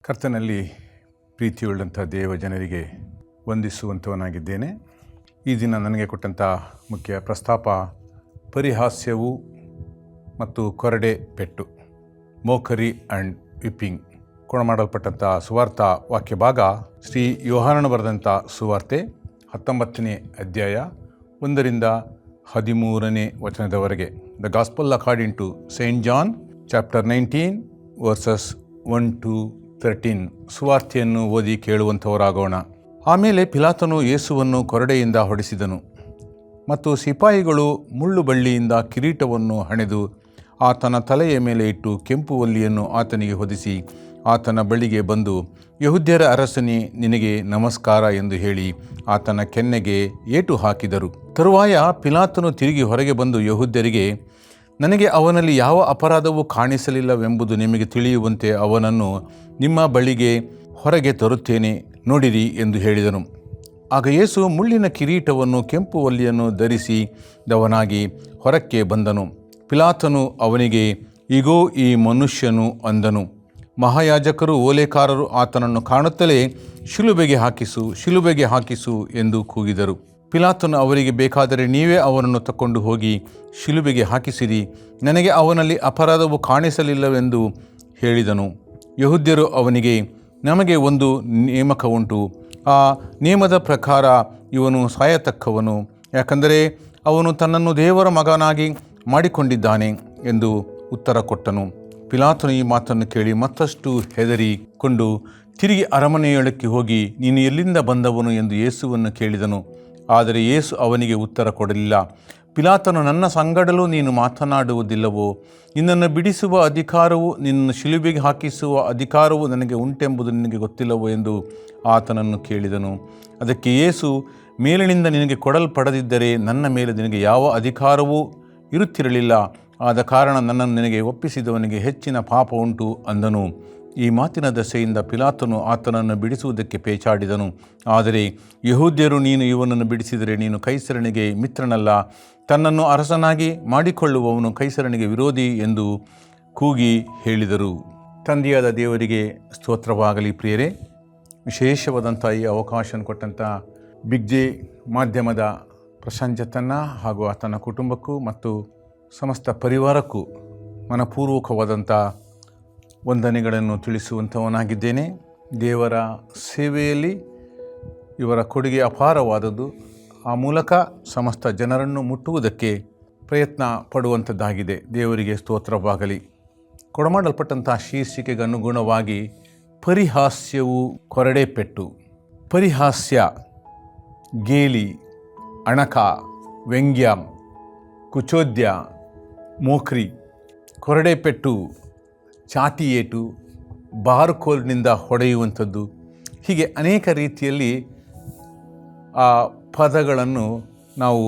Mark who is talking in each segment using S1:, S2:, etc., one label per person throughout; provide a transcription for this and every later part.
S1: ಕರ್ತನಲ್ಲಿ ಪ್ರೀತಿಯುಳ್ಳಂಥ ದೇವ ಜನರಿಗೆ ವಂದಿಸುವಂಥವನಾಗಿದ್ದೇನೆ. ಈ ದಿನ ನನಗೆ ಕೊಟ್ಟಂಥ ಮುಖ್ಯ ಪ್ರಸ್ತಾಪ ಪರಿಹಾಸ್ಯವು ಮತ್ತು ಕೊರಡೆ ಪೆಟ್ಟು, ಮೋಕರಿ ಆ್ಯಂಡ್ ವಿಪ್ಪಿಂಗ್. ಕೊಡಮಾಡಲ್ಪಟ್ಟಂಥ ಸುವಾರ್ಥ ವಾಕ್ಯ ಭಾಗ ಶ್ರೀ ಯೋಹಾನನು ಬರೆದಂಥ ಸುವಾರ್ತೆ 19ನೇ ಅಧ್ಯಾಯ 1-13 ವಚನದವರೆಗೆ. The gospel according to saint John chapter 19 verses 1-13. ಸುವಾರ್ತೆಯನ್ನು ಓದಿ ಕೇಳುವಂಥವರಾಗೋಣ. ಆಮೇಲೆ ಪಿಲಾತನು ಯೇಸುವನ್ನು ಕೊರಡೆಯಿಂದ ಹೊಡೆಸಿದನು ಮತ್ತು ಸಿಪಾಯಿಗಳು ಮುಳ್ಳು ಬಳ್ಳಿಯಿಂದ ಕಿರೀಟವನ್ನು ಹಣೆದು ಆತನ ತಲೆಯ ಮೇಲೆ ಇಟ್ಟು ಕೆಂಪು ವಲ್ಲಿಯನ್ನು ಆತನಿಗೆ ಹೊದಿಸಿ ಆತನ ಬಳಿಗೆ ಬಂದು, ಯೆಹೂದ್ಯರ ಅರಸನೇ, ನಿನಗೆ ನಮಸ್ಕಾರ ಎಂದು ಹೇಳಿ ಆತನ ಕೆನ್ನೆಗೆ ಏಟು ಹಾಕಿದರು. ತರುವಾಯ ಪಿಲಾತನು ತಿರುಗಿ ಹೊರಗೆ ಬಂದು ಯೆಹೂದ್ಯರಿಗೆ, ನನಗೆ ಅವನಲ್ಲಿ ಯಾವ ಅಪರಾಧವೂ ಕಾಣಿಸಲಿಲ್ಲವೆಂಬುದು ನಿಮಗೆ ತಿಳಿಯುವಂತೆ ಅವನನ್ನು ನಿಮ್ಮ ಬಳಿಗೆ ಹೊರಗೆ ತರುತ್ತೇನೆ, ನೋಡಿರಿ ಎಂದು ಹೇಳಿದನು. ಆಗ ಯೇಸು ಮುಳ್ಳಿನ ಕಿರೀಟವನ್ನು ಕೆಂಪು ವಲ್ಲಿಯನ್ನು ಧರಿಸಿದವನಾಗಿ ಹೊರಕ್ಕೆ ಬಂದನು. ಪಿಲಾತನು ಅವನಿಗೆ, ಇಗೋ ಈ ಮನುಷ್ಯನು ಅಂದನು. ಮಹಾಯಾಜಕರು ಓಲೇಕಾರರು ಆತನನ್ನು ಕಾಣುತ್ತಲೇ, ಶಿಲುಬೆಗೆ ಹಾಕಿಸು, ಶಿಲುಬೆಗೆ ಹಾಕಿಸು ಎಂದು ಕೂಗಿದರು. ಪಿಲಾತನು ಅವರಿಗೆ, ಬೇಕಾದರೆ ನೀವೇ ಅವನನ್ನು ತಕೊಂಡು ಹೋಗಿ ಶಿಲುಬೆಗೆ ಹಾಕಿಸಿರಿ, ನನಗೆ ಅವನಲ್ಲಿ ಅಪರಾಧವು ಕಾಣಿಸಲಿಲ್ಲವೆಂದು ಹೇಳಿದನು. ಯೆಹೂದ್ಯರು ಅವನಿಗೆ, ನಮಗೆ ಒಂದು ನೇಮಕ ಉಂಟು, ಆ ನೇಮದ ಪ್ರಕಾರ ಇವನು ಸಾಯತಕ್ಕವನು, ಯಾಕಂದರೆ ಅವನು ತನ್ನನ್ನು ದೇವರ ಮಗನಾಗಿ ಮಾಡಿಕೊಂಡಿದ್ದಾನೆ ಎಂದು ಉತ್ತರ ಕೊಟ್ಟನು. ಪಿಲಾತನು ಈ ಮಾತನ್ನು ಕೇಳಿ ಮತ್ತಷ್ಟು ಹೆದರಿಕೊಂಡು ತಿರುಗಿ ಅರಮನೆಯೊಳಕ್ಕೆ ಹೋಗಿ, ನೀನು ಎಲ್ಲಿಂದ ಬಂದವನು ಎಂದು ಯೇಸುವನ್ನು ಕೇಳಿದನು. ಆದರೆ ಯೇಸು ಅವನಿಗೆ ಉತ್ತರ ಕೊಡಲಿಲ್ಲ. ಪಿಲಾತನು, ನನ್ನ ಸಂಗಡಲೂ ನೀನು ಮಾತನಾಡುವುದಿಲ್ಲವೋ? ನಿನ್ನನ್ನು ಬಿಡಿಸುವ ಅಧಿಕಾರವು, ನಿನ್ನನ್ನು ಶಿಲುಬೆಗೆ ಹಾಕಿಸುವ ಅಧಿಕಾರವು ನನಗೆ ಉಂಟೆಂಬುದು ನಿನಗೆ ಗೊತ್ತಿಲ್ಲವೋ ಎಂದು ಆತನನ್ನು ಕೇಳಿದನು. ಅದಕ್ಕೆ ಯೇಸು, ಮೇಲಿನಿಂದ ನಿನಗೆ ಕೊಡಲ್ಪಡದಿದ್ದರೆ ನನ್ನ ಮೇಲೆ ನಿನಗೆ ಯಾವ ಅಧಿಕಾರವೂ ಇರುತ್ತಿರಲಿಲ್ಲ. ಆದ ಕಾರಣ ನನ್ನನ್ನು ನಿನಗೆ ಒಪ್ಪಿಸಿದವನಿಗೆ ಹೆಚ್ಚಿನ ಪಾಪ ಉಂಟು ಅಂದನು. ಈ ಮಾತಿನ ದೆಸೆಯಿಂದ ಪಿಲಾತನು ಆತನನ್ನು ಬಿಡಿಸುವುದಕ್ಕೆ ಪೇಚಾಡಿದನು. ಆದರೆ ಯೆಹೂದ್ಯರು, ನೀನು ಇವನನ್ನು ಬಿಡಿಸಿದರೆ ನೀನು ಕೈಸರನಿಗೆ ಮಿತ್ರನಲ್ಲ, ತನ್ನನ್ನು ಅರಸನಾಗಿ ಮಾಡಿಕೊಳ್ಳುವವನು ಕೈಸರನಿಗೆ ವಿರೋಧಿ ಎಂದು ಕೂಗಿ ಹೇಳಿದರು. ತಂದೆಯಾದ ದೇವರಿಗೆ ಸ್ತೋತ್ರವಾಗಲಿ. ಪ್ರಿಯರೇ, ವಿಶೇಷವಾದಂಥ ಈ ಅವಕಾಶ ಕೊಟ್ಟಂಥ ಬಿಗ್ ಜೆ ಮಾಧ್ಯಮದ ಪ್ರಶಂಜತನ ಹಾಗೂ ಆತನ ಕುಟುಂಬಕ್ಕೂ ಮತ್ತು ಸಮಸ್ತ ಪರಿವಾರಕ್ಕೂ ಮನಪೂರ್ವಕವಾದಂಥ ವಂದನೆಗಳನ್ನು ತಿಳಿಸುವಂಥವನಾಗಿದ್ದೇನೆ. ದೇವರ ಸೇವೆಯಲ್ಲಿ ಇವರ ಕೊಡುಗೆ ಅಪಾರವಾದದ್ದು. ಆ ಮೂಲಕ ಸಮಸ್ತ ಜನರನ್ನು ಮುಟ್ಟುವುದಕ್ಕೆ ಪ್ರಯತ್ನ ಪಡುವಂಥದ್ದಾಗಿದೆ. ದೇವರಿಗೆ ಸ್ತೋತ್ರವಾಗಲಿ. ಕೊಡಮಾಡಲ್ಪಟ್ಟಂಥ ಶೀರ್ಷಿಕೆಗೆ ಅನುಗುಣವಾಗಿ ಪರಿಹಾಸ್ಯವು ಕೊರಡೆ ಪೆಟ್ಟು, ಪರಿಹಾಸ್ಯ, ಗೇಲಿ, ಅಣಕ, ವ್ಯಂಗ್ಯ, ಕುಚೋದ್ಯ, ಮೋಖ್ರಿ, ಕೊರಡೆ ಪೆಟ್ಟು, ಚಾಟಿ ಏಟು, ಬಾರ್ಕೋಲ್ನಿಂದ ಹೊಡೆಯುವಂಥದ್ದು, ಹೀಗೆ ಅನೇಕ ರೀತಿಯಲ್ಲಿ ಆ ಪದಗಳನ್ನು ನಾವು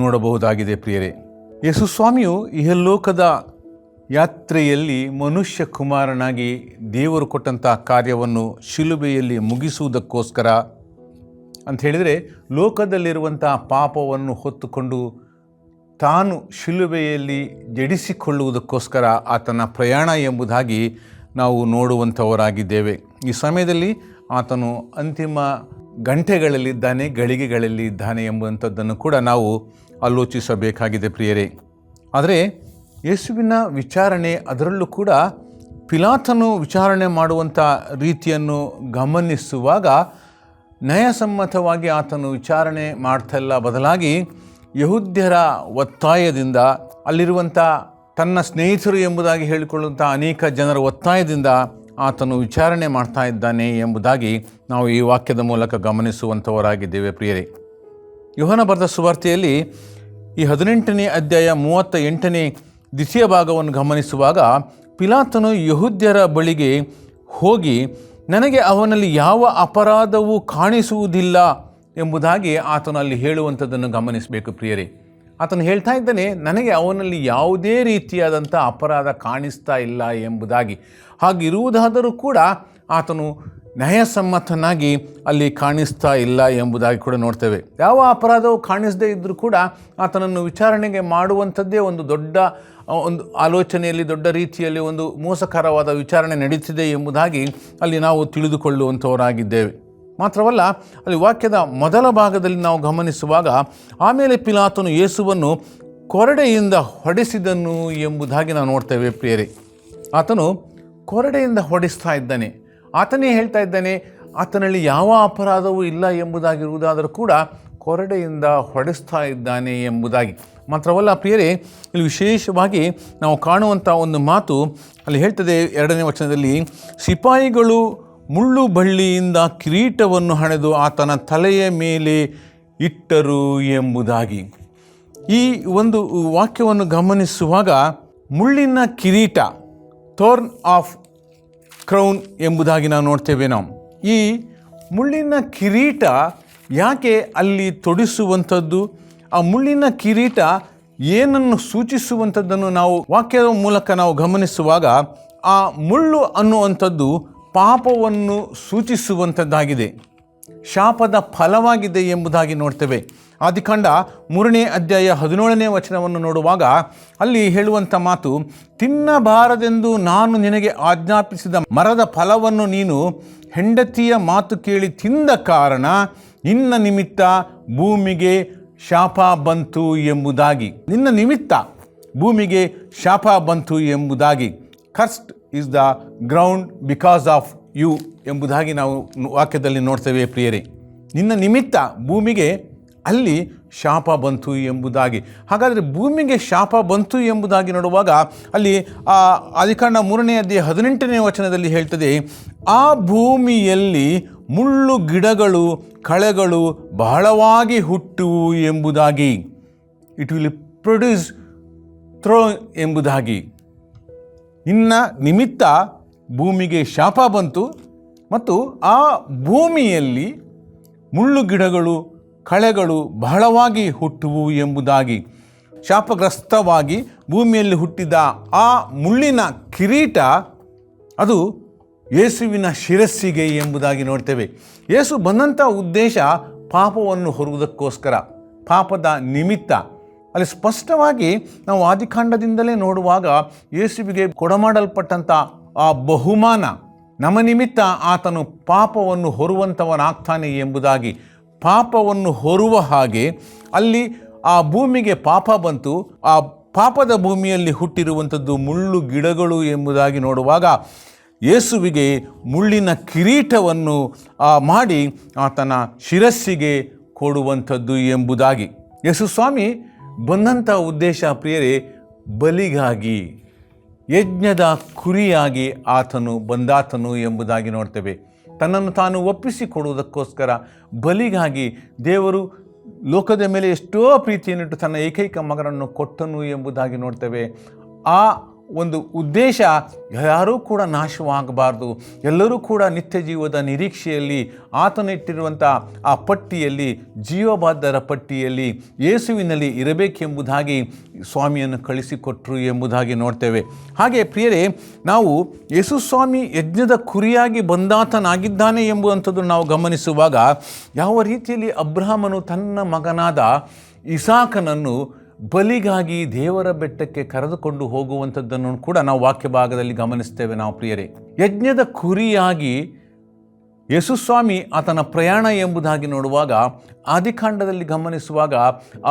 S1: ನೋಡಬಹುದಾಗಿದೆ. ಪ್ರಿಯರೇ, ಯೇಸುಸ್ವಾಮಿಯು ಇಹಲೋಕದ ಯಾತ್ರೆಯಲ್ಲಿ ಮನುಷ್ಯ ಕುಮಾರನಾಗಿ ದೇವರು ಕೊಟ್ಟಂಥ ಕಾರ್ಯವನ್ನು ಶಿಲುಬೆಯಲ್ಲಿ ಮುಗಿಸುವುದಕ್ಕೋಸ್ಕರ ಅಂತ ಹೇಳಿದರೆ, ಲೋಕದಲ್ಲಿರುವಂಥ ಪಾಪವನ್ನು ಹೊತ್ತುಕೊಂಡು ತಾನು ಶಿಲುಬೆಯಲ್ಲಿ ಜಡಿಸಿಕೊಳ್ಳುವುದಕ್ಕೋಸ್ಕರ ಆತನ ಪ್ರಯಾಣ ಎಂಬುದಾಗಿ ನಾವು ನೋಡುವಂಥವರಾಗಿದ್ದೇವೆ. ಈ ಸಮಯದಲ್ಲಿ ಆತನು ಅಂತಿಮ ಗಂಟೆಗಳಲ್ಲಿದ್ದಾನೆ, ಗಳಿಗೆಗಳಲ್ಲಿ ಇದ್ದಾನೆ ಎಂಬುವಂಥದ್ದನ್ನು ಕೂಡ ನಾವು ಆಲೋಚಿಸಬೇಕಾಗಿದೆ. ಪ್ರಿಯರೇ, ಆದರೆ ಯೇಸುವಿನ ವಿಚಾರಣೆ, ಅದರಲ್ಲೂ ಕೂಡ ಪಿಲಾತನು ವಿಚಾರಣೆ ಮಾಡುವಂಥ ರೀತಿಯನ್ನು ಗಮನಿಸುವಾಗ ನ್ಯಾಯಸಮ್ಮತವಾಗಿ ಆತನು ವಿಚಾರಣೆ ಮಾಡ್ತಾಯಿಲ್ಲ, ಬದಲಾಗಿ ಯೆಹೂದ್ಯರ ಒತ್ತಾಯದಿಂದ, ಅಲ್ಲಿರುವಂಥ ತನ್ನ ಸ್ನೇಹಿತರು ಎಂಬುದಾಗಿ ಹೇಳಿಕೊಳ್ಳುವಂಥ ಅನೇಕ ಜನರ ಒತ್ತಾಯದಿಂದ ಆತನು ವಿಚಾರಣೆ ಮಾಡ್ತಾ ಇದ್ದಾನೆ ಎಂಬುದಾಗಿ ನಾವು ಈ ವಾಕ್ಯದ ಮೂಲಕ ಗಮನಿಸುವಂಥವರಾಗಿದ್ದೇವೆ. ಪ್ರಿಯರೇ, ಯೋಹಾನ ಬರೆದ ಸುವಾರ್ತೆಯಲ್ಲಿ ಈ 18ನೇ ಅಧ್ಯಾಯ 38ನೇ ದ್ವಿತೀಯ ಭಾಗವನ್ನು ಗಮನಿಸುವಾಗ, ಪಿಲಾತನು ಯೆಹೂದ್ಯರ ಬಳಿಗೆ ಹೋಗಿ, ನನಗೆ ಅವನಲ್ಲಿ ಯಾವ ಅಪರಾಧವೂ ಕಾಣಿಸುವುದಿಲ್ಲ ಎಂಬುದಾಗಿ ಆತನು ಅಲ್ಲಿ ಹೇಳುವಂಥದ್ದನ್ನು ಗಮನಿಸಬೇಕು. ಪ್ರಿಯರೇ, ಆತನು ಹೇಳ್ತಾ ಇದ್ದಾನೆ, ನನಗೆ ಅವನಲ್ಲಿ ಯಾವುದೇ ರೀತಿಯಾದಂಥ ಅಪರಾಧ ಕಾಣಿಸ್ತಾ ಇಲ್ಲ ಎಂಬುದಾಗಿ. ಹಾಗಿರುವುದಾದರೂ ಕೂಡ ಆತನು ನ್ಯಾಯಸಮ್ಮತನಾಗಿ ಅಲ್ಲಿ ಕಾಣಿಸ್ತಾ ಇಲ್ಲ ಎಂಬುದಾಗಿ ಕೂಡ ನೋಡ್ತೇವೆ. ಯಾವ ಅಪರಾಧವು ಕಾಣಿಸದೇ ಇದ್ದರೂ ಕೂಡ ಆತನನ್ನು ವಿಚಾರಣೆಗೆ ಮಾಡುವಂಥದ್ದೇ ಒಂದು ದೊಡ್ಡ ಒಂದು ಆಲೋಚನೆಯಲ್ಲಿ, ದೊಡ್ಡ ರೀತಿಯಲ್ಲಿ ಒಂದು ಮೋಸಕರವಾದ ವಿಚಾರಣೆ ನಡೀತಿದೆ ಎಂಬುದಾಗಿ ಅಲ್ಲಿ ನಾವು ತಿಳಿದುಕೊಳ್ಳುವಂಥವರಾಗಿದ್ದೇವೆ. ಮಾತ್ರವಲ್ಲ, ಅಲ್ಲಿ ವಾಕ್ಯದ ಮೊದಲ ಭಾಗದಲ್ಲಿ ನಾವು ಗಮನಿಸುವಾಗ, ಆಮೇಲೆ ಪಿಲಾತನು ಯೇಸುವನ್ನು ಕೊರಡೆಯಿಂದ ಹೊಡೆಸಿದನು ಎಂಬುದಾಗಿ ನಾವು ನೋಡ್ತೇವೆ ಪ್ರಿಯರೇ. ಆತನು ಕೊರಡೆಯಿಂದ ಹೊಡೆಸ್ತಾ ಇದ್ದಾನೆ. ಆತನೇ ಹೇಳ್ತಾ ಇದ್ದಾನೆ ಆತನಲ್ಲಿ ಯಾವ ಅಪರಾಧವೂ ಇಲ್ಲ ಎಂಬುದಾಗಿರುವುದಾದರೂ ಕೂಡ ಕೊರಡೆಯಿಂದ ಹೊಡೆಸ್ತಾ ಇದ್ದಾನೆ ಎಂಬುದಾಗಿ. ಮಾತ್ರವಲ್ಲ ಪ್ರಿಯರೇ, ಇಲ್ಲಿ ವಿಶೇಷವಾಗಿ ನಾವು ಕಾಣುವಂಥ ಒಂದು ಮಾತು ಅಲ್ಲಿ ಹೇಳ್ತದೆ 2ನೇ ವಚನದಲ್ಲಿ, ಸಿಪಾಯಿಗಳು ಮುಳ್ಳು ಬಳ್ಳಿಯಿಂದ ಕಿರೀಟವನ್ನು ಹಣೆದು ಆತನ ತಲೆಯ ಮೇಲೆ ಇಟ್ಟರು ಎಂಬುದಾಗಿ. ಈ ಒಂದು ವಾಕ್ಯವನ್ನು ಗಮನಿಸುವಾಗ ಮುಳ್ಳಿನ ಕಿರೀಟ, ಥೋರ್ನ್ ಆಫ್ ಕ್ರೌನ್ ಎಂಬುದಾಗಿ ನಾವು ನೋಡ್ತೇವೆ. ನಾವು ಈ ಮುಳ್ಳಿನ ಕಿರೀಟ ಯಾಕೆ ಅಲ್ಲಿ ತೊಡಿಸುವಂಥದ್ದು, ಆ ಮುಳ್ಳಿನ ಕಿರೀಟ ಏನನ್ನು ಸೂಚಿಸುವಂಥದ್ದನ್ನು ನಾವು ವಾಕ್ಯದ ಮೂಲಕ ನಾವು ಗಮನಿಸುವಾಗ, ಆ ಮುಳ್ಳು ಅನ್ನುವಂಥದ್ದು ಪಾಪವನ್ನು ಸೂಚಿಸುವಂಥದ್ದಾಗಿದೆ, ಶಾಪದ ಫಲವಾಗಿದೆ ಎಂಬುದಾಗಿ ನೋಡ್ತೇವೆ. ಆದಿಕಾಂಡ 3ನೇ ಅಧ್ಯಾಯ 17ನೇ ವಚನವನ್ನು ನೋಡುವಾಗ ಅಲ್ಲಿ ಹೇಳುವಂಥ ಮಾತು, ತಿನ್ನಬಾರದೆಂದು ನಾನು ನಿನಗೆ ಆಜ್ಞಾಪಿಸಿದ ಮರದ ಫಲವನ್ನು ನೀನು ಹೆಂಡತಿಯ ಮಾತು ಕೇಳಿ ತಿಂದ ಕಾರಣ ನಿನ್ನ ನಿಮಿತ್ತ ಭೂಮಿಗೆ ಶಾಪ ಬಂತು ಎಂಬುದಾಗಿ. ನಿನ್ನ ನಿಮಿತ್ತ ಭೂಮಿಗೆ ಶಾಪ ಬಂತು ಎಂಬುದಾಗಿ. Cursed is the ground because of you ಎಂಬುದಾಗಿ ನಾವು ವಾಕ್ಯದಲ್ಲಿ ನೋಡ್ತೇವೆ ಪ್ರಿಯರೇ. ನಿನ್ನ ನಿಮಿತ್ತ ಭೂಮಿಗೆ ಅಲ್ಲಿ ಶಾಪ ಬಂತು ಎಂಬುದಾಗಿ. ಹಾಗಾದರೆ ಭೂಮಿಗೆ ಶಾಪ ಬಂತು ಎಂಬುದಾಗಿ ನೋಡುವಾಗ ಅಲ್ಲಿ ಆದಿಕಾಂಡ 3ನೇ ಅಧ್ಯಾಯ 18ನೇ ವಚನದಲ್ಲಿ ಹೇಳ್ತದೆ, ಆ ಭೂಮಿಯಲ್ಲಿ ಮುಳ್ಳು ಗಿಡಗಳು ಕಳೆಗಳು ಬಹಳವಾಗಿ ಹುಟ್ಟುವು ಎಂಬುದಾಗಿ. ಇಟ್ ವಿಲ್ ಪ್ರೊಡ್ಯೂಸ್ ಥ್ರೋ ಎಂಬುದಾಗಿ. ನಿನ್ನ ನಿಮಿತ್ತ ಭೂಮಿಗೆ ಶಾಪ ಬಂತು ಮತ್ತು ಆ ಭೂಮಿಯಲ್ಲಿ ಮುಳ್ಳು ಗಿಡಗಳು ಕಳೆಗಳು ಬಹಳವಾಗಿ ಹುಟ್ಟುವು ಎಂಬುದಾಗಿ. ಶಾಪಗ್ರಸ್ತವಾಗಿ ಭೂಮಿಯಲ್ಲಿ ಹುಟ್ಟಿದ ಆ ಮುಳ್ಳಿನ ಕಿರೀಟ ಅದು ಯೇಸುವಿನ ಶಿರಸ್ಸಿಗೆ ಎಂಬುದಾಗಿ ನೋಡ್ತೇವೆ. ಯೇಸು ಬಂದಂಥ ಉದ್ದೇಶ ಪಾಪವನ್ನು ಹೊರುವುದಕ್ಕೋಸ್ಕರ, ಪಾಪದ ನಿಮಿತ್ತ. ಅಲ್ಲಿ ಸ್ಪಷ್ಟವಾಗಿ ನಾವು ಆದಿಕಾಂಡದಿಂದಲೇ ನೋಡುವಾಗ ಯೇಸುವಿಗೆ ಕೊಡಮಾಡಲ್ಪಟ್ಟಂಥ ಆ ಬಹುಮಾನ, ನಮ್ಮ ನಿಮಿತ್ತ ಆತನು ಪಾಪವನ್ನು ಹೊರುವಂಥವನಾಗ್ತಾನೆ ಎಂಬುದಾಗಿ. ಪಾಪವನ್ನು ಹೊರುವ ಹಾಗೆ ಅಲ್ಲಿ ಆ ಭೂಮಿಗೆ ಪಾಪ ಬಂತು. ಆ ಪಾಪದ ಭೂಮಿಯಲ್ಲಿ ಹುಟ್ಟಿರುವಂಥದ್ದು ಮುಳ್ಳು ಗಿಡಗಳು ಎಂಬುದಾಗಿ ನೋಡುವಾಗ ಯೇಸುವಿಗೆ ಮುಳ್ಳಿನ ಕಿರೀಟವನ್ನು ಮಾಡಿ ಆತನ ಶಿರಸ್ಸಿಗೆ ಕೊಡುವಂಥದ್ದು ಎಂಬುದಾಗಿ. ಯೇಸು ಸ್ವಾಮಿ ಬಂದಂಥ ಉದ್ದೇಶ ಪ್ರಿಯರೇ ಬಲಿಗಾಗಿ, ಯಜ್ಞದ ಕುರಿಯಾಗಿ ಆತನು ಬಂದಾತನು ಎಂಬುದಾಗಿ ನೋಡ್ತೇವೆ. ತನ್ನನ್ನು ತಾನು ಒಪ್ಪಿಸಿಕೊಡುವುದಕ್ಕೋಸ್ಕರ ಬಲಿಗಾಗಿ ದೇವರು ಲೋಕದ ಮೇಲೆ ಎಷ್ಟೋ ಪ್ರೀತಿಯನ್ನಿಟ್ಟು ತನ್ನ ಏಕೈಕ ಮಗನನ್ನು ಕೊಟ್ಟನು ಎಂಬುದಾಗಿ ನೋಡ್ತೇವೆ. ಆ ಒಂದು ಉದ್ದೇಶ ಯಾರೂ ಕೂಡ ನಾಶವಾಗಬಾರ್ದು, ಎಲ್ಲರೂ ಕೂಡ ನಿತ್ಯ ಜೀವದ ನಿರೀಕ್ಷೆಯಲ್ಲಿ ಆತನಿಟ್ಟಿರುವಂಥ ಆ ಪಟ್ಟಿಯಲ್ಲಿ, ಜೀವಬಾಧ್ಯರ ಪಟ್ಟಿಯಲ್ಲಿ ಯೇಸುವಿನಲ್ಲಿ ಇರಬೇಕೆಂಬುದಾಗಿ ಸ್ವಾಮಿಯನ್ನು ಕಳಿಸಿಕೊಟ್ಟರು ಎಂಬುದಾಗಿ ನೋಡ್ತೇವೆ. ಹಾಗೆ ಪ್ರಿಯರೇ, ನಾವು ಯೇಸು ಸ್ವಾಮಿ ಯಜ್ಞದ ಕುರಿಯಾಗಿ ಬಂದಾತನಾಗಿದ್ದಾನೆ ಎಂಬುವಂಥದ್ದು ನಾವು ಗಮನಿಸುವಾಗ, ಯಾವ ರೀತಿಯಲ್ಲಿ ಅಬ್ರಹಾಮನು ತನ್ನ ಮಗನಾದ ಇಸಾಕನನ್ನು ಬಲಿಗಾಗಿ ದೇವರ ಬೆಟ್ಟಕ್ಕೆ ಕರೆದುಕೊಂಡು ಹೋಗುವಂಥದ್ದನ್ನು ಕೂಡ ನಾವು ವಾಕ್ಯ ಭಾಗದಲ್ಲಿ ಗಮನಿಸ್ತೇವೆ. ನಾವು ಪ್ರಿಯರೇ, ಯಜ್ಞದ ಕುರಿಯಾಗಿ ಯೇಸುಸ್ವಾಮಿ ಆತನ ಪ್ರಯಾಣ ಎಂಬುದಾಗಿ ನೋಡುವಾಗ, ಆದಿಕಾಂಡದಲ್ಲಿ ಗಮನಿಸುವಾಗ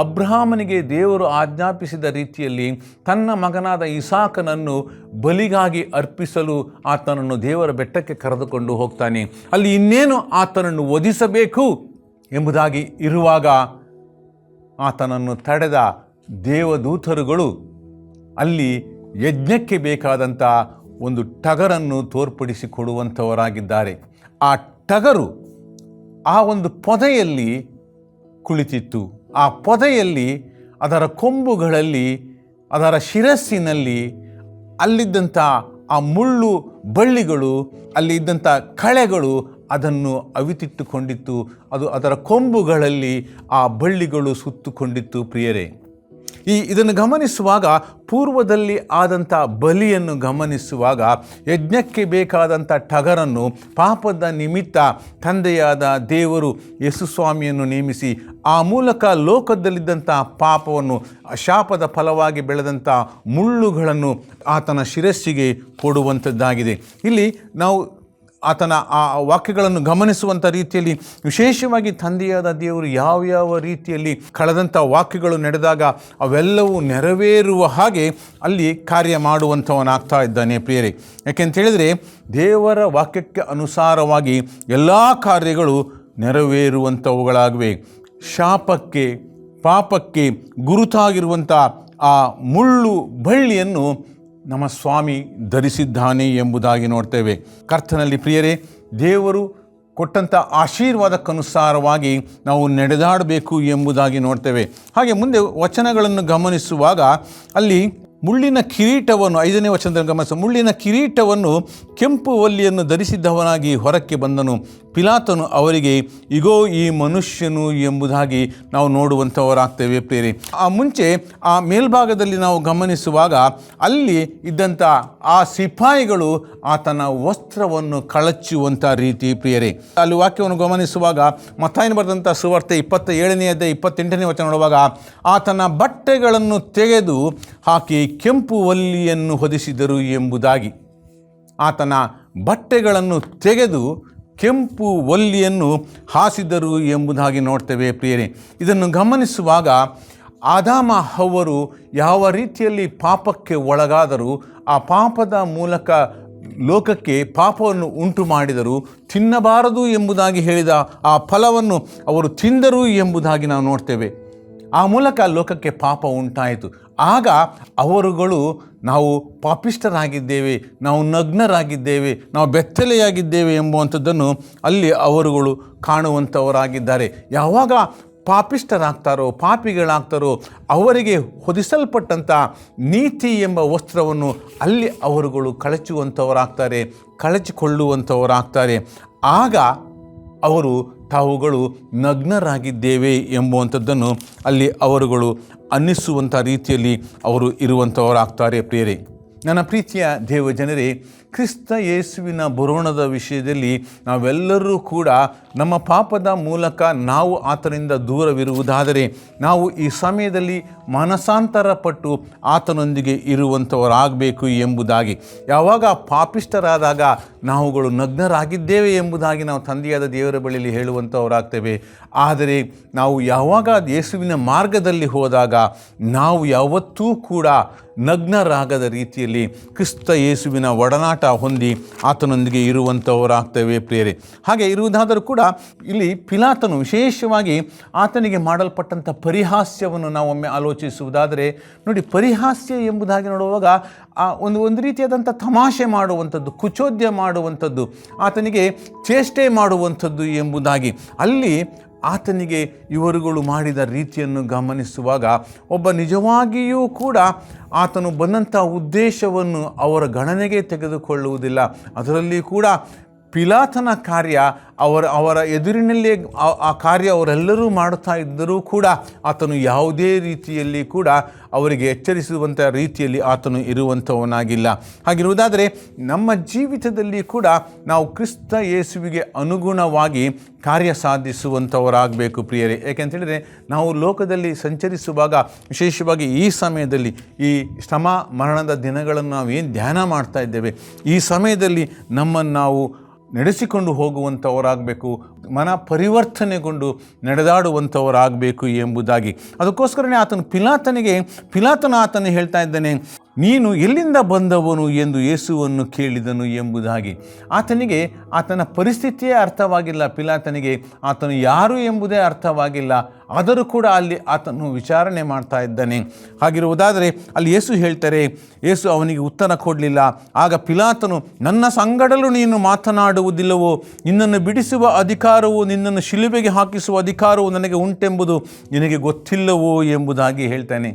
S1: ಅಬ್ರಹಾಮನಿಗೆ ದೇವರು ಆಜ್ಞಾಪಿಸಿದ ರೀತಿಯಲ್ಲಿ ತನ್ನ ಮಗನಾದ ಇಸಾಕನನ್ನು ಬಲಿಗಾಗಿ ಅರ್ಪಿಸಲು ಆತನನ್ನು ದೇವರ ಬೆಟ್ಟಕ್ಕೆ ಕರೆದುಕೊಂಡು ಹೋಗ್ತಾನೆ. ಅಲ್ಲಿ ಇನ್ನೇನು ಆತನನ್ನು ವಧಿಸಬೇಕು ಎಂಬುದಾಗಿ ಇರುವಾಗ ಆತನನ್ನು ತಡೆದ ದೇವದೂತರುಗಳು ಅಲ್ಲಿ ಯಜ್ಞಕ್ಕೆ ಬೇಕಾದಂಥ ಒಂದು ಟಗರನ್ನು ತೋರ್ಪಡಿಸಿಕೊಡುವಂಥವರಾಗಿದ್ದಾರೆ. ಆ ಟಗರು ಆ ಒಂದು ಪೊದೆಯಲ್ಲಿ ಕುಳಿತಿತ್ತು. ಆ ಪೊದೆಯಲ್ಲಿ ಅದರ ಕೊಂಬುಗಳಲ್ಲಿ, ಅದರ ಶಿರಸ್ಸಿನಲ್ಲಿ ಅಲ್ಲಿದ್ದಂಥ ಆ ಮುಳ್ಳು ಬಳ್ಳಿಗಳು, ಅಲ್ಲಿ ಇದ್ದಂಥ ಕಳೆಗಳು ಅದನ್ನು ಅವಿತಿಟ್ಟುಕೊಂಡಿತ್ತು. ಅದು ಅದರ ಕೊಂಬುಗಳಲ್ಲಿ ಆ ಬಳ್ಳಿಗಳು ಸುತ್ತುಕೊಂಡಿತ್ತು. ಪ್ರಿಯರೇ, ಇದನ್ನು ಗಮನಿಸುವಾಗ ಪೂರ್ವದಲ್ಲಿ ಆದಂಥ ಬಲಿಯನ್ನು ಗಮನಿಸುವಾಗ ಯಜ್ಞಕ್ಕೆ ಬೇಕಾದಂಥ ಟಗರನ್ನು ಪಾಪದ ನಿಮಿತ್ತ ತಂದೆಯಾದ ದೇವರು ಯೇಸುಸ್ವಾಮಿಯನ್ನು ನೇಮಿಸಿ ಆ ಮೂಲಕ ಲೋಕದಲ್ಲಿದ್ದಂಥ ಪಾಪವನ್ನು ಶಾಪದ ಫಲವಾಗಿ ಬೆಳೆದಂಥ ಮುಳ್ಳುಗಳನ್ನು ಆತನ ಶಿರಸ್ಸಿಗೆ ಕೊಡುವಂಥದ್ದಾಗಿದೆ. ಇಲ್ಲಿ ನಾವು ಆತನ ಆ ವಾಕ್ಯಗಳನ್ನು ಗಮನಿಸುವಂಥ ರೀತಿಯಲ್ಲಿ ವಿಶೇಷವಾಗಿ ತಂದೆಯಾದ ದೇವರು ಯಾವ ರೀತಿಯಲ್ಲಿ ಕಳೆದಂಥ ವಾಕ್ಯಗಳು ನಡೆದಾಗ ಅವೆಲ್ಲವೂ ನೆರವೇರುವ ಹಾಗೆ ಅಲ್ಲಿ ಕಾರ್ಯ ಮಾಡುವಂಥವನಾಗ್ತಾ ಇದ್ದಾನೆ ಪ್ರಿಯರೇ. ಯಾಕೆಂತೇಳಿದರೆ ದೇವರ ವಾಕ್ಯಕ್ಕೆ ಅನುಸಾರವಾಗಿ ಎಲ್ಲ ಕಾರ್ಯಗಳು ನೆರವೇರುವಂಥವುಗಳಾಗಿವೆ. ಶಾಪಕ್ಕೆ ಪಾಪಕ್ಕೆ ಗುರುತಾಗಿರುವಂಥ ಆ ಮುಳ್ಳು ಬಳ್ಳಿಯನ್ನು ನಮ್ಮ ಸ್ವಾಮಿ ಧರಿಸಿದ್ದಾನೆ ಎಂಬುದಾಗಿ ನೋಡ್ತೇವೆ. ಕರ್ತನಲ್ಲಿ ಪ್ರಿಯರೇ, ದೇವರು ಕೊಟ್ಟಂಥ ಆಶೀರ್ವಾದಕ್ಕನುಸಾರವಾಗಿ ನಾವು ನಡೆದಾಡಬೇಕು ಎಂಬುದಾಗಿ ನೋಡ್ತೇವೆ. ಹಾಗೆ ಮುಂದೆ ವಚನಗಳನ್ನು ಗಮನಿಸುವಾಗ ಅಲ್ಲಿ ಮುಳ್ಳಿನ ಕಿರೀಟವನ್ನು 5ನೇ ವಚನದಲ್ಲಿ ಗಮನಿಸ, ಮುಳ್ಳಿನ ಕಿರೀಟವನ್ನು ಕೆಂಪು ವಲ್ಲಿಯನ್ನು ಧರಿಸಿದ್ದವನಾಗಿ ಹೊರಕ್ಕೆ ಬಂದನು. ಪಿಲಾತನು ಅವರಿಗೆ, ಇಗೋ ಈ ಮನುಷ್ಯನು ಎಂಬುದಾಗಿ ನಾವು ನೋಡುವಂಥವರಾಗ್ತೇವೆ ಪ್ರಿಯರೇ. ಆ ಮುಂಚೆ ಆ ಮೇಲ್ಭಾಗದಲ್ಲಿ ನಾವು ಗಮನಿಸುವಾಗ ಅಲ್ಲಿ ಇದ್ದಂಥ ಆ ಸಿಪಾಯಿಗಳು ಆತನ ವಸ್ತ್ರವನ್ನು ಕಳಚುವಂಥ ರೀತಿ ಪ್ರಿಯರೇ. ಅಲ್ಲಿ ವಾಕ್ಯವನ್ನು ಗಮನಿಸುವಾಗ ಮತ್ತಾಯನ ಬರೆದಂಥ ಸುವಾರ್ತೆ 27ನೇ ಅಧ್ಯಾಯ 28ನೇ ವಚನ ನೋಡುವಾಗ, ಆತನ ಬಟ್ಟೆಗಳನ್ನು ತೆಗೆದು ಹಾಕಿ ಕೆಂಪು ವಲ್ಲಿಯನ್ನು ಹೊದಿಸಿದರು ಎಂಬುದಾಗಿ. ಆತನ ಬಟ್ಟೆಗಳನ್ನು ತೆಗೆದು ಕೆಂಪು ವಲ್ಲಿಯನ್ನು ಹಾಸಿದರು ಎಂಬುದಾಗಿ ನೋಡ್ತೇವೆ ಪ್ರಿಯರೇ. ಇದನ್ನು ಗಮನಿಸುವಾಗ ಆದಾಮ ಹವ್ವರು ಯಾವ ರೀತಿಯಲ್ಲಿ ಪಾಪಕ್ಕೆ ಒಳಗಾದರೂ, ಆ ಪಾಪದ ಮೂಲಕ ಲೋಕಕ್ಕೆ ಪಾಪವನ್ನು ಉಂಟು ಮಾಡಿದರು, ತಿನ್ನಬಾರದು ಎಂಬುದಾಗಿ ಹೇಳಿದ ಆ ಫಲವನ್ನು ಅವರು ತಿಂದರು ಎಂಬುದಾಗಿ ನಾವು ನೋಡ್ತೇವೆ. ಆ ಮೂಲಕ ಲೋಕಕ್ಕೆ ಪಾಪ ಉಂಟಾಯಿತು. ಆಗ ಅವರುಗಳು ನಾವು ಪಾಪಿಷ್ಠರಾಗಿದ್ದೇವೆ, ನಾವು ನಗ್ನರಾಗಿದ್ದೇವೆ, ನಾವು ಬೆತ್ತಲೆಯಾಗಿದ್ದೇವೆ ಎಂಬುವಂಥದ್ದನ್ನು ಅಲ್ಲಿ ಅವರುಗಳು ಕಾಣುವಂಥವರಾಗಿದ್ದಾರೆ. ಯಾವಾಗ ಪಾಪಿಷ್ಠರಾಗ್ತಾರೋ, ಪಾಪಿಗಳಾಗ್ತಾರೋ, ಅವರಿಗೆ ಹೊದಿಸಲ್ಪಟ್ಟಂಥ ನೀತಿ ಎಂಬ ವಸ್ತ್ರವನ್ನು ಅಲ್ಲಿ ಅವರುಗಳು ಕಳಚುವಂಥವರಾಗ್ತಾರೆ, ಕಳಚಿಕೊಳ್ಳುವಂಥವರಾಗ್ತಾರೆ. ಆಗ ಅವರು ತಾವುಗಳು ನಗ್ನರಾಗಿದ್ದೇವೆ ಎಂಬುವಂಥದ್ದನ್ನು ಅಲ್ಲಿ ಅವರುಗಳು ಅನ್ನಿಸುವಂಥ ರೀತಿಯಲ್ಲಿ ಅವರು ಇರುವಂಥವರಾಗ್ತಾರೆ ಪ್ರಿಯರೇ. ನನ್ನ ಪ್ರೀತಿಯ ದೇವ ಜನರೇ, ಕ್ರಿಸ್ತ ಯೇಸುವಿನ ಬರೋಣದ ವಿಷಯದಲ್ಲಿ ನಾವೆಲ್ಲರೂ ಕೂಡ ನಮ್ಮ ಪಾಪದ ಮೂಲಕ ನಾವು ಆತನಿಂದ ದೂರವಿರುವುದಾದರೆ ನಾವು ಈ ಸಮಯದಲ್ಲಿ ಮನಸಾಂತರ ಪಟ್ಟು ಆತನೊಂದಿಗೆ ಇರುವಂಥವರಾಗಬೇಕು ಎಂಬುದಾಗಿ. ಯಾವಾಗ ಪಾಪಿಷ್ಠರಾದಾಗ ನಾವುಗಳು ನಗ್ನರಾಗಿದ್ದೇವೆ ಎಂಬುದಾಗಿ ನಾವು ತಂದೆಯಾದ ದೇವರ ಬಳಿಯಲ್ಲಿ ಹೇಳುವಂಥವರಾಗ್ತೇವೆ. ಆದರೆ ನಾವು ಯಾವಾಗ ಯೇಸುವಿನ ಮಾರ್ಗದಲ್ಲಿ ಹೋದಾಗ ನಾವು ಯಾವತ್ತೂ ಕೂಡ ನಗ್ನರಾಗದ ರೀತಿಯಲ್ಲಿ ಕ್ರಿಸ್ತ ಯೇಸುವಿನ ಒಡನಾಟ ಹೊಂದಿ ಆತನೊಂದಿಗೆ ಇರುವಂಥವರಾಗ್ತೇವೆ ಪ್ರಿಯರೇ. ಹಾಗೆ ಇರುವುದಾದರೂ ಕೂಡ ಇಲ್ಲಿ ಪಿಲಾತನು ವಿಶೇಷವಾಗಿ ಆತನಿಗೆ ಮಾಡಲ್ಪಟ್ಟಂಥ ಪರಿಹಾಸ್ಯವನ್ನು ನಾವು ಒಮ್ಮೆ ಆಲೋಚಿಸುವುದಾದರೆ ನೋಡಿ, ಪರಿಹಾಸ್ಯ ಎಂಬುದಾಗಿ ನೋಡುವಾಗ ಒಂದು ರೀತಿಯಾದಂಥ ತಮಾಷೆ ಮಾಡುವಂಥದ್ದು, ಕುಚೋದ್ಯ ಮಾಡುವಂಥದ್ದು, ಆತನಿಗೆ ಚೇಷ್ಟೆ ಮಾಡುವಂಥದ್ದು ಎಂಬುದಾಗಿ ಅಲ್ಲಿ ಆತನಿಗೆ ಇವರುಗಳು ಮಾಡಿದ ರೀತಿಯನ್ನು ಗಮನಿಸುವಾಗ ಒಬ್ಬ ನಿಜವಾಗಿಯೂ ಕೂಡ ಆತನು ಬಂದಂಥ ಉದ್ದೇಶವನ್ನು ಅವರ ಗಣನೆಗೆ ತೆಗೆದುಕೊಳ್ಳುವುದಿಲ್ಲ. ಅದರಲ್ಲಿ ಕೂಡ ಪಿಲಾತನ ಕಾರ್ಯ ಅವರ ಎದುರಿನಲ್ಲೇ ಆ ಕಾರ್ಯ ಅವರೆಲ್ಲರೂ ಮಾಡುತ್ತಾ ಇದ್ದರೂ ಕೂಡ ಆತನು ಯಾವುದೇ ರೀತಿಯಲ್ಲಿ ಕೂಡ ಅವರಿಗೆ ಎಚ್ಚರಿಸುವಂಥ ರೀತಿಯಲ್ಲಿ ಆತನು ಇರುವಂಥವನಾಗಿಲ್ಲ. ಹಾಗಿರುವುದಾದರೆ ನಮ್ಮ ಜೀವಿತದಲ್ಲಿ ಕೂಡ ನಾವು ಕ್ರಿಸ್ತ ಯೇಸುವಿಗೆ ಅನುಗುಣವಾಗಿ ಕಾರ್ಯ ಸಾಧಿಸುವಂಥವರಾಗಬೇಕು ಪ್ರಿಯರೇ. ಏಕೆಂತೇಳಿದರೆ ನಾವು ಲೋಕದಲ್ಲಿ ಸಂಚರಿಸುವಾಗ, ವಿಶೇಷವಾಗಿ ಈ ಸಮಯದಲ್ಲಿ ಈ ಶ್ರಮ ಮರಣದ ದಿನಗಳನ್ನು ನಾವೇನು ಧ್ಯಾನ ಮಾಡ್ತಾ ಇದ್ದೇವೆ, ಈ ಸಮಯದಲ್ಲಿ ನಮ್ಮನ್ನು ನಾವು ನಡೆಸಿಕೊಂಡು ಹೋಗುವಂಥವರಾಗಬೇಕು, ಮನ ಪರಿವರ್ತನೆಗೊಂಡು ನಡೆದಾಡುವಂಥವರಾಗಬೇಕು ಎಂಬುದಾಗಿ. ಅದಕ್ಕೋಸ್ಕರನೇ ಪಿಲಾತನು ಆತನು ಹೇಳ್ತಾ ಇದ್ದಾನೆ, ನೀನು ಎಲ್ಲಿಂದ ಬಂದವನು ಎಂದು ಯೇಸುವನ್ನು ಕೇಳಿದನು ಎಂಬುದಾಗಿ. ಆತನಿಗೆ ಆತನ ಪರಿಸ್ಥಿತಿಯೇ ಅರ್ಥವಾಗಿಲ್ಲ, ಪಿಲಾತನಿಗೆ ಆತನು ಯಾರು ಎಂಬುದೇ ಅರ್ಥವಾಗಿಲ್ಲ. ಆದರೂ ಕೂಡ ಅಲ್ಲಿ ಆತನು ವಿಚಾರಣೆ ಮಾಡ್ತಾ ಇದ್ದಾನೆ. ಹಾಗಿರುವುದಾದರೆ ಅಲ್ಲಿ ಯೇಸು ಹೇಳ್ತಾರೆ, ಯೇಸು ಅವನಿಗೆ ಉತ್ತರ ಕೊಡಲಿಲ್ಲ. ಆಗ ಪಿಲಾತನು, ನನ್ನ ಸಂಗಡಲು ನೀನು ಮಾತನಾಡುವುದಿಲ್ಲವೋ? ನಿನ್ನನ್ನು ಬಿಡಿಸುವ ಅಧಿಕಾರವು, ನಿನ್ನನ್ನು ಶಿಲುಬೆಗೆ ಹಾಕಿಸುವ ಅಧಿಕಾರವು ನನಗೆ ಉಂಟೆಂಬುದು ನಿನಗೆ ಗೊತ್ತಿಲ್ಲವೋ ಎಂಬುದಾಗಿ ಹೇಳ್ತಾನೆ.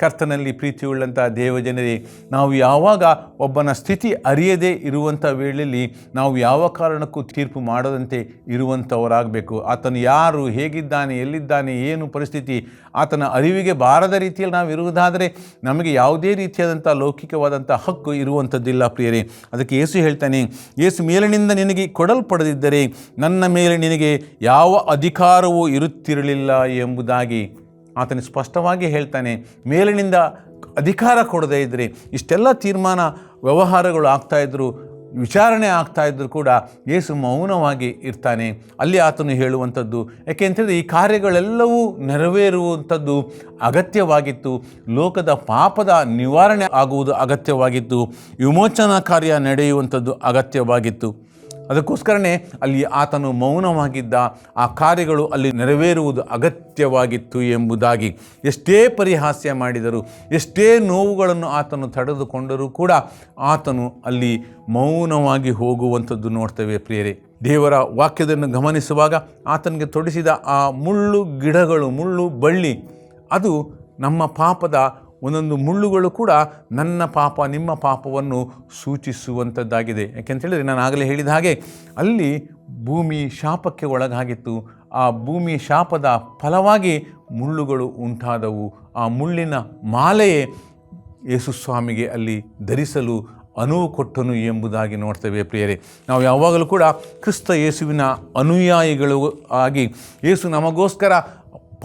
S1: ಕರ್ತನಲ್ಲಿ ಪ್ರೀತಿಯುಳ್ಳಂಥ ದೇವಜನರೇ, ನಾವು ಯಾವಾಗ ಒಬ್ಬನ ಸ್ಥಿತಿ ಅರಿಯದೇ ಇರುವಂಥ ವೇಳೆಯಲ್ಲಿ ನಾವು ಯಾವ ಕಾರಣಕ್ಕೂ ತೀರ್ಪು ಮಾಡದಂತೆ ಇರುವಂಥವರಾಗಬೇಕು. ಆತನು ಯಾರು, ಹೇಗಿದ್ದಾನೆ, ಎಲ್ಲಿದ್ದಾನೆ, ಏನು ಪರಿಸ್ಥಿತಿ ಆತನ ಅರಿವಿಗೆ ಬಾರದ ರೀತಿಯಲ್ಲಿ ನಾವು ಇರುವುದಾದರೆ ನಮಗೆ ಯಾವುದೇ ರೀತಿಯಾದಂಥ ಲೌಕಿಕವಾದಂಥ ಹಕ್ಕು ಇರುವಂಥದ್ದಿಲ್ಲ ಪ್ರಿಯರೇ. ಅದಕ್ಕೆ ಯೇಸು ಹೇಳ್ತಾನೆ, ಯೇಸು ಮೇಲಿನಿಂದ ನಿನಗೆ ಕೊಡಲ್ಪಡದಿದ್ದರೆ ನನ್ನ ಮೇಲೆ ನಿನಗೆ ಯಾವ ಅಧಿಕಾರವೂ ಇರುತ್ತಿರಲಿಲ್ಲ ಎಂಬುದಾಗಿ ಆತನು ಸ್ಪಷ್ಟವಾಗಿ ಹೇಳ್ತಾನೆ. ಮೇಲಿನಿಂದ ಅಧಿಕಾರ ಕೊಡದೇ ಇದ್ದರೆ ಇಷ್ಟೆಲ್ಲ ತೀರ್ಮಾನ ವ್ಯವಹಾರಗಳು ಆಗ್ತಾಯಿದ್ರು, ವಿಚಾರಣೆ ಆಗ್ತಾಯಿದ್ರು ಕೂಡ ಯೇಸು ಮೌನವಾಗಿ ಇರ್ತಾನೆ. ಅಲ್ಲಿ ಆತನು ಹೇಳುವಂಥದ್ದು ಯಾಕೆಂತೇಳಿದ್ರೆ ಈ ಕಾರ್ಯಗಳೆಲ್ಲವೂ ನೆರವೇರುವಂಥದ್ದು ಅಗತ್ಯವಾಗಿತ್ತು. ಲೋಕದ ಪಾಪದ ನಿವಾರಣೆ ಆಗುವುದು ಅಗತ್ಯವಾಗಿತ್ತು. ವಿಮೋಚನಾ ಕಾರ್ಯ ನಡೆಯುವಂಥದ್ದು ಅಗತ್ಯವಾಗಿತ್ತು. ಅದಕ್ಕೋಸ್ಕರನೇ ಅಲ್ಲಿ ಆತನು ಮೌನವಾಗಿದ್ದ. ಆ ಕಾರ್ಯಗಳು ಅಲ್ಲಿ ನೆರವೇರುವುದು ಅಗತ್ಯವಾಗಿತ್ತು ಎಂಬುದಾಗಿ ಎಷ್ಟೇ ಪರಿಹಾಸ್ಯ ಮಾಡಿದರೂ, ಎಷ್ಟೇ ನೋವುಗಳನ್ನು ಆತನು ತಡೆದುಕೊಂಡರೂ ಕೂಡ ಆತನು ಅಲ್ಲಿ ಮೌನವಾಗಿ ಹೋಗುವಂಥದ್ದು ನೋಡ್ತೇವೆ ಪ್ರಿಯರೇ. ದೇವರ ವಾಕ್ಯದನ್ನು ಗಮನಿಸುವಾಗ ಆತನಿಗೆ ತೊಡಿಸಿದ ಆ ಮುಳ್ಳು ಗಿಡಗಳು, ಮುಳ್ಳು ಬಳ್ಳಿ, ಅದು ನಮ್ಮ ಪಾಪದ ಒಂದೊಂದು ಮುಳ್ಳುಗಳು ಕೂಡ ನನ್ನ ಪಾಪ ನಿಮ್ಮ ಪಾಪವನ್ನು ಸೂಚಿಸುವಂಥದ್ದಾಗಿದೆ. ಯಾಕೆಂತೇಳಿದರೆ ನಾನು ಆಗಲೇ ಹೇಳಿದ ಹಾಗೆ ಅಲ್ಲಿ ಭೂಮಿ ಶಾಪಕ್ಕೆ ಒಳಗಾಗಿತ್ತು. ಆ ಭೂಮಿ ಶಾಪದ ಫಲವಾಗಿ ಮುಳ್ಳುಗಳು ಉಂಟಾದವು. ಆ ಮುಳ್ಳಿನ ಮಾಲೆಯೇ ಯೇಸು ಸ್ವಾಮಿಗೆ ಅಲ್ಲಿ ಧರಿಸಲು ಅನುವು ಕೊಟ್ಟನು ಎಂಬುದಾಗಿ ನೋಡ್ತೇವೆ ಪ್ರಿಯರೇ. ನಾವು ಯಾವಾಗಲೂ ಕೂಡ ಕ್ರಿಸ್ತ ಯೇಸುವಿನ ಅನುಯಾಯಿಗಳು ಆಗಿ ಯೇಸು ನಮಗೋಸ್ಕರ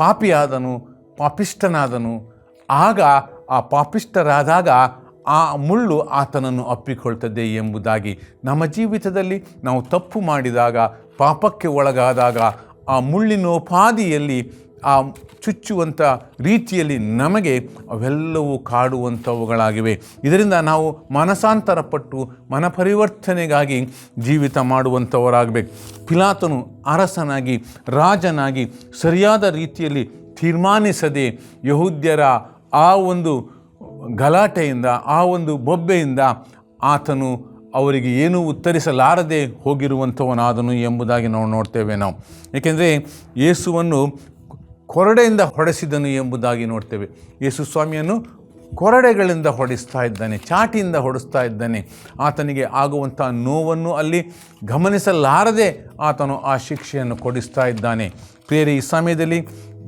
S1: ಪಾಪಿಯಾದನು, ಪಾಪಿಷ್ಠನಾದನು. ಆಗ ಆ ಪಾಪಿಷ್ಠರಾದಾಗ ಆ ಮುಳ್ಳು ಆತನನ್ನು ಅಪ್ಪಿಕೊಳ್ತದೆ ಎಂಬುದಾಗಿ, ನಮ್ಮ ಜೀವಿತದಲ್ಲಿ ನಾವು ತಪ್ಪು ಮಾಡಿದಾಗ, ಪಾಪಕ್ಕೆ ಒಳಗಾದಾಗ ಆ ಮುಳ್ಳಿನೋಪಾದಿಯಲ್ಲಿ ಆ ಚುಚ್ಚುವಂಥ ರೀತಿಯಲ್ಲಿ ನಮಗೆ ಅವೆಲ್ಲವೂ ಕಾಡುವಂಥವುಗಳಾಗಿವೆ. ಇದರಿಂದ ನಾವು ಮನಸಾಂತರಪಟ್ಟು ಮನಪರಿವರ್ತನೆಗಾಗಿ ಜೀವಿತ ಮಾಡುವಂಥವರಾಗಬೇಕು. ಪಿಲಾತನು ಅರಸನಾಗಿ, ರಾಜನಾಗಿ ಸರಿಯಾದ ರೀತಿಯಲ್ಲಿ ತೀರ್ಮಾನಿಸದೆ ಯಹೂದ್ಯರ ಆ ಒಂದು ಗಲಾಟೆಯಿಂದ, ಆ ಒಂದು ಬೊಬ್ಬೆಯಿಂದ ಆತನು ಅವರಿಗೆ ಏನೂ ಉತ್ತರಿಸಲಾರದೆ ಹೋಗಿರುವಂಥವನಾದನು ಎಂಬುದಾಗಿ ನಾವು ನೋಡ್ತೇವೆ. ಏಕೆಂದರೆ ಯೇಸುವನ್ನು ಕೊರಡೆಯಿಂದ ಹೊಡೆಸಿದನು ಎಂಬುದಾಗಿ ನೋಡ್ತೇವೆ. ಯೇಸು ಸ್ವಾಮಿಯನ್ನು ಕೊರಡೆಗಳಿಂದ ಹೊಡೆಸ್ತಾ ಇದ್ದಾನೆ, ಚಾಟಿಯಿಂದ ಹೊಡೆಸ್ತಾ ಇದ್ದಾನೆ. ಆತನಿಗೆ ಆಗುವಂಥ ನೋವನ್ನು ಅಲ್ಲಿ ಗಮನಿಸಲಾರದೆ ಆತನು ಆ ಶಿಕ್ಷೆಯನ್ನು ಕೊಡಿಸ್ತಾ ಇದ್ದಾನೆ. ಪ್ರಿಯರೇ, ಈ ಸಮಯದಲ್ಲಿ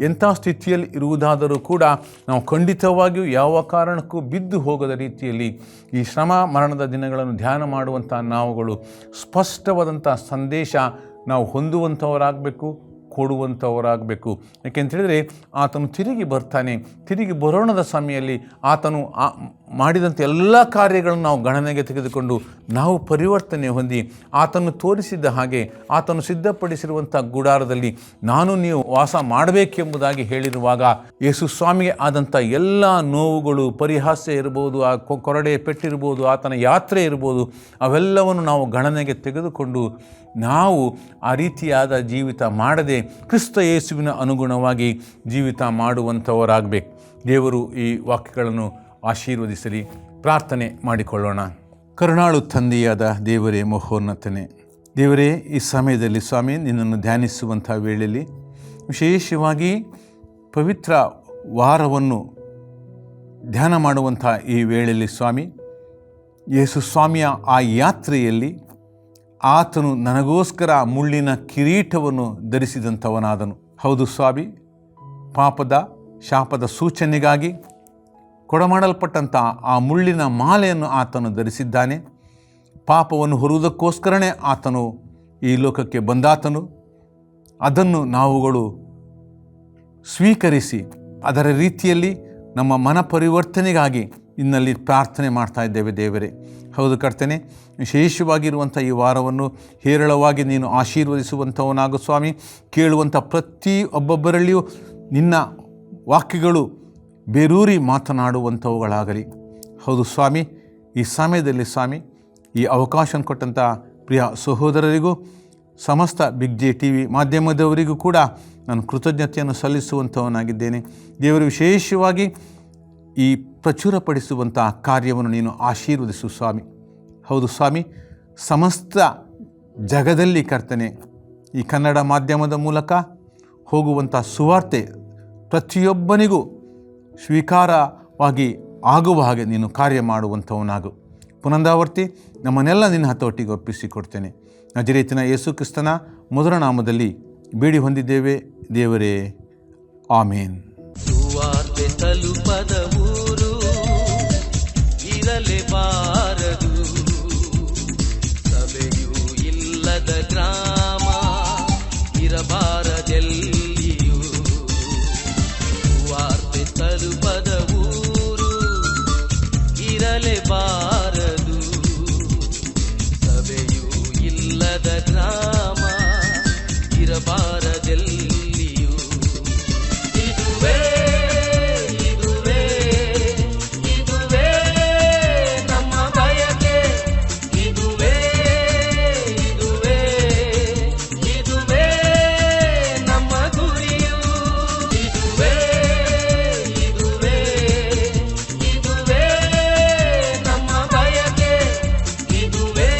S1: ಎಂಥ ಸ್ಥಿತಿಯಲ್ಲಿ ಇರುವುದಾದರೂ ಕೂಡ ನಾವು ಖಂಡಿತವಾಗಿಯೂ ಯಾವ ಕಾರಣಕ್ಕೂ ಬಿದ್ದು ಹೋಗದ ರೀತಿಯಲ್ಲಿ ಈ ಶ್ರಮ ಮರಣದ ದಿನಗಳನ್ನು ಧ್ಯಾನ ಮಾಡುವಂಥ ನಾವುಗಳು ಸ್ಪಷ್ಟವಾದಂಥ ಸಂದೇಶ ನಾವು ಹೊಂದುವಂಥವರಾಗಬೇಕು, ಕೊಡುವಂಥವರಾಗಬೇಕು. ಯಾಕೆಂತೇಳಿದರೆ ಆತನು ತಿರುಗಿ ಬರ್ತಾನೆ. ತಿರುಗಿ ಬರೋಣದ ಸಮಯದಲ್ಲಿ ಆತನು ಮಾಡಿದಂಥ ಎಲ್ಲ ಕಾರ್ಯಗಳನ್ನು ನಾವು ಗಣನೆಗೆ ತೆಗೆದುಕೊಂಡು ನಾವು ಪರಿವರ್ತನೆ ಹೊಂದಿ ಆತನು ತೋರಿಸಿದ್ದ ಹಾಗೆ ಆತನು ಸಿದ್ಧಪಡಿಸಿರುವಂಥ ಗುಡಾರದಲ್ಲಿ ನಾನು ನೀವು ವಾಸ ಮಾಡಬೇಕೆಂಬುದಾಗಿ ಹೇಳಿರುವಾಗ ಯೇಸು ಸ್ವಾಮಿಗೆ ಆದಂಥ ಎಲ್ಲ ನೋವುಗಳು, ಪರಿಹಾಸ್ಯ ಇರ್ಬೋದು, ಆ ಕೊರಡೆ ಪೆಟ್ಟಿರ್ಬೋದು, ಆತನ ಯಾತ್ರೆ ಇರ್ಬೋದು, ಅವೆಲ್ಲವನ್ನು ನಾವು ಗಣನೆಗೆ ತೆಗೆದುಕೊಂಡು ನಾವು ಆ ರೀತಿಯಾದ ಜೀವಿತ ಮಾಡದೆ ಕ್ರಿಸ್ತ ಯೇಸುವಿನ ಅನುಗುಣವಾಗಿ ಜೀವಿತ ಮಾಡುವಂಥವರಾಗಬೇಕು. ದೇವರು ಈ ವಾಕ್ಯಗಳನ್ನು ಆಶೀರ್ವದಿಸಲಿ. ಪ್ರಾರ್ಥನೆ ಮಾಡಿಕೊಳ್ಳೋಣ. ಕರುಣಾಳು ತಂದೆಯಾದ ದೇವರೇ, ಮಹೋನ್ನತನೇ ದೇವರೇ, ಈ ಸಮಯದಲ್ಲಿ ಸ್ವಾಮಿ ನಿನ್ನನ್ನು ಧ್ಯಾನಿಸುವಂಥ ವೇಳೆಯಲ್ಲಿ ವಿಶೇಷವಾಗಿ ಪವಿತ್ರ ವಾರವನ್ನು ಧ್ಯಾನ ಮಾಡುವಂಥ ಈ ವೇಳೆಯಲ್ಲಿ ಸ್ವಾಮಿ, ಯೇಸು ಸ್ವಾಮಿಯ ಆ ಯಾತ್ರೆಯಲ್ಲಿ ಆತನು ನನಗೋಸ್ಕರ ಮುಳ್ಳಿನ ಕಿರೀಟವನ್ನು ಧರಿಸಿದಂಥವನಾದನು. ಹೌದು ಸ್ವಾಮಿ, ಪಾಪದ ಶಾಪದ ಸೂಚನೆಗಾಗಿ ಕೊಡಮಾಡಲ್ಪಟ್ಟಂಥ ಆ ಮುಳ್ಳಿನ ಮಾಲೆಯನ್ನು ಆತನು ಧರಿಸಿದ್ದಾನೆ. ಪಾಪವನ್ನು ಹೊರುವುದಕ್ಕೋಸ್ಕರನೇ ಆತನು ಈ ಲೋಕಕ್ಕೆ ಬಂದಾತನು. ಅದನ್ನು ನಾವುಗಳು ಸ್ವೀಕರಿಸಿ ಅದರ ರೀತಿಯಲ್ಲಿ ನಮ್ಮ ಮನ ಪರಿವರ್ತನೆಗಾಗಿ ಇನ್ನಲ್ಲಿ ಪ್ರಾರ್ಥನೆ ಮಾಡ್ತಾ ಇದ್ದೇವೆ ದೇವರೇ. ಹೌದು ಕರ್ತನೆ, ವಿಶೇಷವಾಗಿರುವಂಥ ಈ ವಾರವನ್ನು ಹೇರಳವಾಗಿ ನೀನು ಆಶೀರ್ವದಿಸುವಂಥವನಾಗು ಸ್ವಾಮಿ. ಕೇಳುವಂಥ ಪ್ರತಿ ಒಬ್ಬೊಬ್ಬರಲ್ಲಿಯೂ ನಿನ್ನ ವಾಕ್ಯಗಳು ಬೇರೂರಿ ಮಾತನಾಡುವಂಥವುಗಳಾಗಲಿ. ಹೌದು ಸ್ವಾಮಿ, ಈ ಸಮಯದಲ್ಲಿ ಸ್ವಾಮಿ ಈ ಅವಕಾಶ ಕೊಟ್ಟಂಥ ಪ್ರಿಯ ಸಹೋದರರಿಗೂ ಸಮಸ್ತ ಬಿಗ್ ಜೆ ಟಿ ವಿ ಮಾಧ್ಯಮದವರಿಗೂ ಕೂಡ ನಾನು ಕೃತಜ್ಞತೆಯನ್ನು ಸಲ್ಲಿಸುವಂಥವನಾಗಿದ್ದೇನೆ. ದೇವರು ವಿಶೇಷವಾಗಿ ಈ ಪ್ರಚುರಪಡಿಸುವಂಥ ಕಾರ್ಯವನ್ನು ನೀನು ಆಶೀರ್ವದಿಸು ಸ್ವಾಮಿ. ಹೌದು ಸ್ವಾಮಿ, ಸಮಸ್ತ ಜಗದಲ್ಲಿ ಕರ್ತನೆ ಈ ಕನ್ನಡ ಮಾಧ್ಯಮದ ಮೂಲಕ ಹೋಗುವಂಥ ಸುವಾರ್ತೆ ಪ್ರತಿಯೊಬ್ಬನಿಗೂ ಸ್ವೀಕಾರ ವಾಗಿ ಆಗುವ ಹಾಗೆ ನೀನು ಕಾರ್ಯ ಮಾಡುವಂಥವನಾಗು. ಪುನಂದಾವರ್ತಿ ನಮ್ಮನ್ನೆಲ್ಲ ನಿನ್ನ ಹತೋಟಿಗೆ ಒಪ್ಪಿಸಿಕೊಡ್ತೇನೆ. ನಜರೇತಿನ ಯೇಸು ಕ್ರಿಸ್ತನ ಮಧುರ ನಾಮದಲ್ಲಿ ಬೇಡಿ ಹೊಂದಿದ್ದೇವೆ ದೇವರೇ, ಆಮೇನ್.
S2: ಸುವಾರ್ತೆ ತಲುಪದ ಊರು ಇರಲೇಬಾರದು, ಸಭೆಯೂ ಇಲ್ಲದ ಗ್ರಾಮ ಇರಬಾರದೆಲ್ಲಿಯೂ. ಸುವಾರ್ತೆ ತಲುಪದ ಊರು ಇರಲೇಬಾರದು, ಸಭೆಯೂ ಇಲ್ಲದ ಗ್ರಾಮ ಇರಬಾರದೆಲ್ಲಿಯೂ. ಇದುವೇ ಇದುವೇ ಇದುವೇ ನಮ್ಮ ಬಯಕೆ, ಇದುವೇ ಇದುವೇ ಇದುವೇ ನಮ್ಮ ಗುರಿಯು. ಇದುವೇ ಇದುವೇ ಇದುವೇ ನಮ್ಮ ಬಯಕೆ, ಇದುವೇ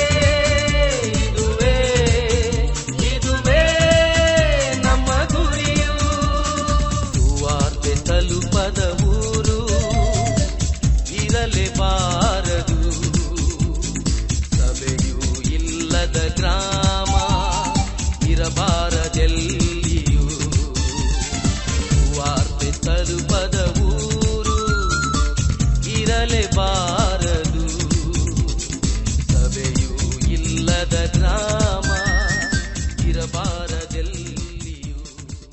S2: ಇದುವೇ ಇದುವೇ ನಮ್ಮ ಗುರಿಯು. ಸುವಾರ್ತೆ ತಲುಪದ ಊರು ಇರಲೇಬಾರದು, ಸಭೆಯೂ ಇಲ್ಲದ ಗ್ರಾಮ ಇರಬಾರದೆಲ್ಲಿಯೂ. ಸುವಾರ್ತೆ ತಲುಪದ ಊರು ಇರಲೇಬಾರದು, ಸಭೆಯೂ ಇಲ್ಲದ ಗ್ರಾಮ ಇರಬಾರದು.